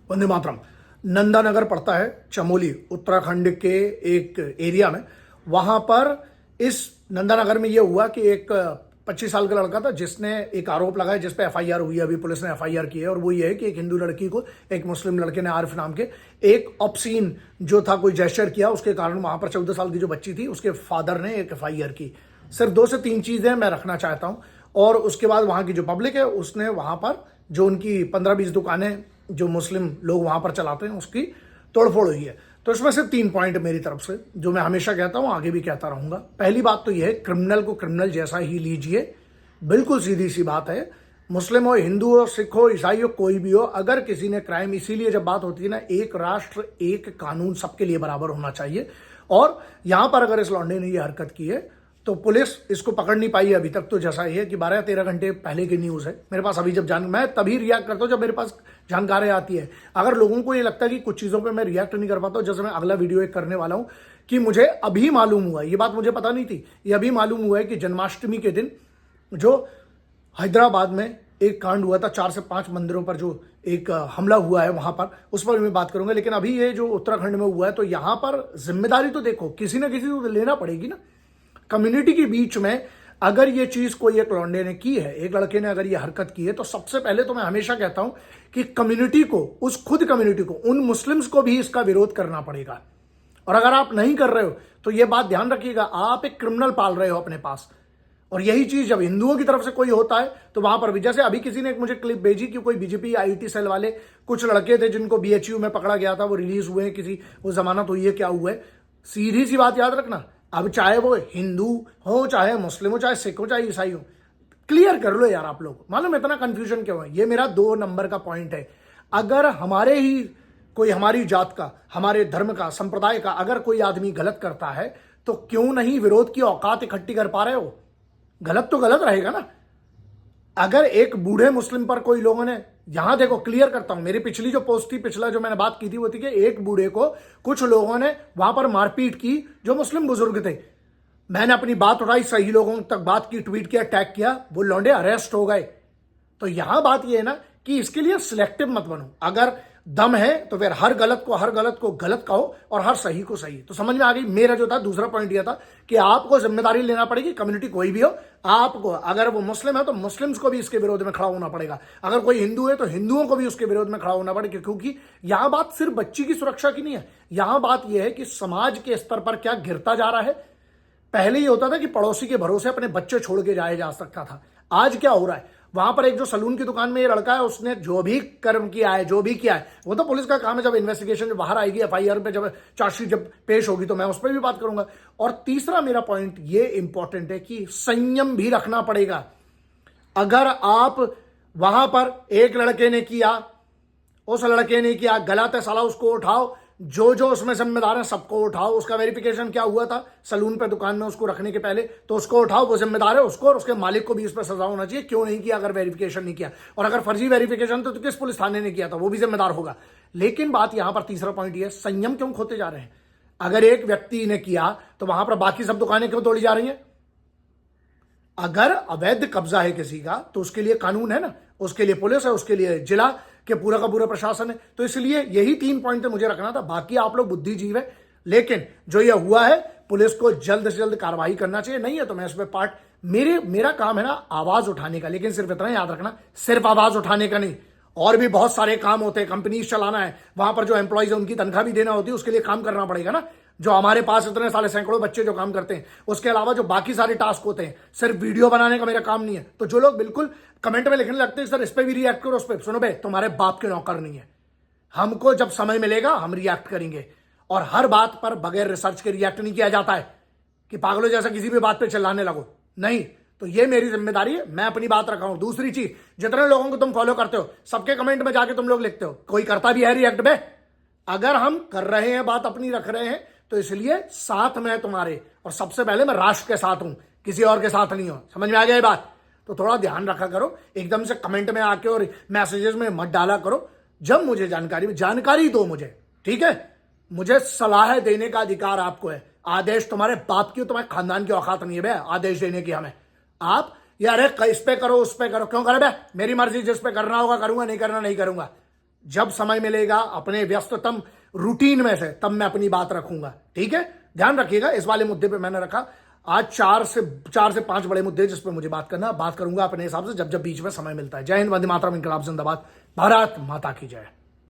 वंदे मातरम। नंदानगर पड़ता है चमोली उत्तराखंड के एक एरिया में। वहां पर इस नंदानगर में यह हुआ कि एक 25 साल का लड़का था जिसने एक आरोप लगाया, जिस पे एफआईआर हुई है। अभी पुलिस ने एफआईआर की है और वो ये है कि एक हिंदू लड़की को एक मुस्लिम लड़के ने आरिफ नाम के एक ऑब्सीन जो था कोई जेस्चर किया, उसके कारण वहां पर 14 साल की जो बच्ची थी उसके फादर ने एक एफआईआर की। सिर्फ 2 से 3 चीजें मैं रखना चाहता हूं और उसके बाद वहां की जो पब्लिक है उसने वहां पर जो उनकी 15-20 दुकानें जो मुस्लिम लोग वहां पर चलाते हैं उसकी तोड़फोड़ हुई है। तो इसमें से 3 पॉइंट मेरी तरफ से जो मैं हमेशा कहता हूं, आगे भी कहता रहूंगा। पहली बात तो यह है, क्रिमिनल को क्रिमिनल जैसा ही लीजिए। बिल्कुल सीधी सी बात है। मुस्लिम हो, हिंदू हो, सिख हो, ईसाई हो, कोई भी हो, अगर किसी ने क्राइम, इसीलिए जब बात होती है ना, एक राष्ट्र एक कानून सबके लिए बराबर होना चाहिए। और यहां पर अगर इस लौंडे ने यह हरकत की है तो पुलिस इसको पकड़ नहीं पाई है अभी तक। तो जैसा ये है कि 12-13 घंटे पहले की न्यूज है मेरे पास अभी। जब मैं तभी रिएक्ट करता हूं जब मेरे पास जानकारी आती है। अगर लोगों को ये लगता है कि कुछ चीजों पे मैं रिएक्ट नहीं कर पाता हूं, जैसे मैं अगला वीडियो एक करने वाला हूं कि मुझे अभी मालूम हुआ, ये बात मुझे पता नहीं थी, ये अभी मालूम हुआ है कि जन्माष्टमी के दिन जो हैदराबाद में एक कांड हुआ था, 4 से 5 मंदिरों पर जो एक हमला हुआ है वहां पर, उस पर मैं बात करूंगा। लेकिन अभी ये जो उत्तराखंड में हुआ है, तो यहां पर जिम्मेदारी तो देखो किसी ना किसी को लेना पड़ेगी ना। कम्युनिटी के बीच में अगर ये चीज कोई एक लौंडे ने की है, एक लड़के ने अगर ये हरकत की है, तो सबसे पहले तो मैं हमेशा कहता हूं कि कम्युनिटी को, उस खुद कम्युनिटी को, उन मुस्लिम्स को भी इसका विरोध करना पड़ेगा। और अगर आप नहीं कर रहे हो तो ये बात ध्यान रखिएगा, आप एक क्रिमिनल पाल रहे हो अपने पास। और यही चीज जब हिंदुओं की तरफ से कोई होता है तो वहां पर भी, जैसे अभी किसी ने एक मुझे क्लिप भेजी कि कोई बीजेपी आईटी सेल वाले कुछ लड़के थे जिनको बीएचयू में पकड़ा गया था, वो रिलीज हुए हैं, किसी वो जमानत हुई है, क्या हुआ है। सीधी सी बात याद रखना, अब चाहे वो हिंदू हो, चाहे मुस्लिम हो, चाहे सिख हो, चाहे ईसाई हो, क्लियर कर लो यार आप लोग। मालूम इतना कंफ्यूजन क्यों है? ये मेरा 2 नंबर का पॉइंट है। अगर हमारे ही कोई, हमारी जात का, हमारे धर्म का, संप्रदाय का अगर कोई आदमी गलत करता है तो क्यों नहीं विरोध की औकात इकट्ठी कर पा रहे हो? गलत तो गलत रहेगा ना। अगर एक बूढ़े मुस्लिम पर कोई लोगों ने, यहां देखो क्लियर करता हूं, मेरी पिछली जो पोस्ट थी, पिछला जो मैंने बात की थी वो थी कि एक बूढ़े को कुछ लोगों ने वहां पर मारपीट की जो मुस्लिम बुजुर्ग थे। मैंने अपनी बात उठाई, सही लोगों तक बात की, ट्वीट किया, टैग किया, वो लौंडे अरेस्ट हो गए। तो यहां बात यह है ना कि इसके लिए सिलेक्टिव मत बनो। अगर दम है तो फिर हर गलत को गलत कहो और हर सही को सही। तो समझ में आ गई। मेरा जो था दूसरा पॉइंट यह था कि आपको जिम्मेदारी लेना पड़ेगी, कम्युनिटी कोई भी हो, आपको, अगर वो मुस्लिम है तो मुस्लिम्स को भी इसके विरोध में खड़ा होना पड़ेगा। अगर कोई हिंदू है तो हिंदुओं को भी उसके विरोध में खड़ा होना पड़ेगा, क्योंकि यहां बात सिर्फ बच्ची की सुरक्षा की नहीं है। यहां बात यह है कि समाज के स्तर पर क्या गिरता जा रहा है। पहले ये होता था कि पड़ोसी के भरोसे अपने बच्चे छोड़ के जाया जा सकता था। आज क्या हो रहा है, वहां पर एक जो सलून की दुकान में ये लड़का है, उसने जो भी कर्म किया है, जो भी किया है, वो तो पुलिस का काम है। जब इन्वेस्टिगेशन जब बाहर आएगी, एफआईआर पे जब चार्जशीट जब पेश होगी तो मैं उस पर भी बात करूंगा। और तीसरा मेरा पॉइंट ये इंपॉर्टेंट है कि संयम भी रखना पड़ेगा। अगर आप वहां पर एक लड़के ने किया, उस लड़के ने किया, गलत है साला, उसको उठाओ। जो उसमें जिम्मेदार है सबको उठाओ। उसका वेरिफिकेशन क्या हुआ था सलून पे, दुकान में उसको रखने के पहले, तो उसको उठाओ, वो जिम्मेदार है, उसको और उसके मालिक को भी इस पर सजा होना चाहिए। क्यों नहीं किया अगर वेरिफिकेशन नहीं किया? और अगर फर्जी वेरिफिकेशन तो किस पुलिस थाने ने किया था, वो भी जिम्मेदार होगा। लेकिन बात यहां पर तीसरा पॉइंट ये, संयम क्यों खोते जा रहे हैं? अगर एक व्यक्ति ने किया तो वहां पर बाकी सब दुकानें क्यों तोड़ी जा रही हैं? अगर अवैध कब्जा है किसी का तो उसके लिए कानून है ना, उसके लिए पुलिस है, उसके लिए जिला के पूरा का पूरा प्रशासन है। तो इसलिए यही 3 पॉइंट मुझे रखना था। बाकी आप लोग बुद्धिजीव है, लेकिन जो यह हुआ है पुलिस को जल्द से जल्द कार्रवाई करना चाहिए। नहीं है तो मैं इस पर मेरा काम है ना आवाज उठाने का। लेकिन सिर्फ इतना याद रखना, सिर्फ आवाज उठाने का नहीं, और भी बहुत सारे काम होते हैं। कंपनीज चलाना है, वहां पर जो एम्प्लॉइज है उनकी तनख्वाह भी देना होती है, उसके लिए काम करना पड़ेगा ना। जो हमारे पास इतने सारे सैकड़ों बच्चे जो काम करते हैं, उसके अलावा जो बाकी सारे टास्क होते हैं, सिर्फ वीडियो बनाने का मेरा काम नहीं है। तो जो लोग बिल्कुल कमेंट में लिखने लगते हैं सर इस पे भी रिएक्ट करो, उस पर, सुनो बे, तुम्हारे बाप के नौकर नहीं है। हमको जब समय मिलेगा हम रिएक्ट करेंगे। और हर बात पर बगैर रिसर्च के रिएक्ट नहीं किया जाता है कि पागलों जैसा किसी भी बात पे चिल्लाने लगो, नहीं। तो ये मेरी जिम्मेदारी है, मैं अपनी बात रखा हूं। दूसरी चीज, जितने लोगों को तुम फॉलो करते हो सबके कमेंट में जाके तुम लोग लिखते हो, कोई करता भी है रिएक्ट बे? अगर हम कर रहे हैं, बात अपनी रख रहे हैं, तो इसलिए साथ में है तुम्हारे। और सबसे पहले मैं राष्ट्र के साथ हूं, किसी और के साथ नहीं हूं। समझ में आ गया ये बात? तो थोड़ा ध्यान रखा करो, एकदम से कमेंट में आके और मैसेजेस में मत डाला करो। जब मुझे जानकारी दो मुझे, ठीक है? मुझे सलाह देने का अधिकार आपको है। आदेश तुम्हारे बाप की, तुम्हारे खानदान की औकात नहीं है बे आदेश देने की हमें। आप यार इस पे करो, उस पे करो, क्यों करे बे? मेरी मर्जी, जिस पे करना होगा करूंगा, नहीं करना नहीं करूंगा। जब समय मिलेगा अपने व्यस्ततम रूटीन में से तब मैं अपनी बात रखूंगा, ठीक है। ध्यान रखिएगा, इस वाले मुद्दे पे मैंने रखा आज 4 से 5 बड़े मुद्दे जिस पे मुझे बात करना, बात करूंगा अपने हिसाब से जब जब बीच में समय मिलता है। जय हिंद, वंदे मातरम, इनकलाब जिंदाबाद, भारत माता की जय।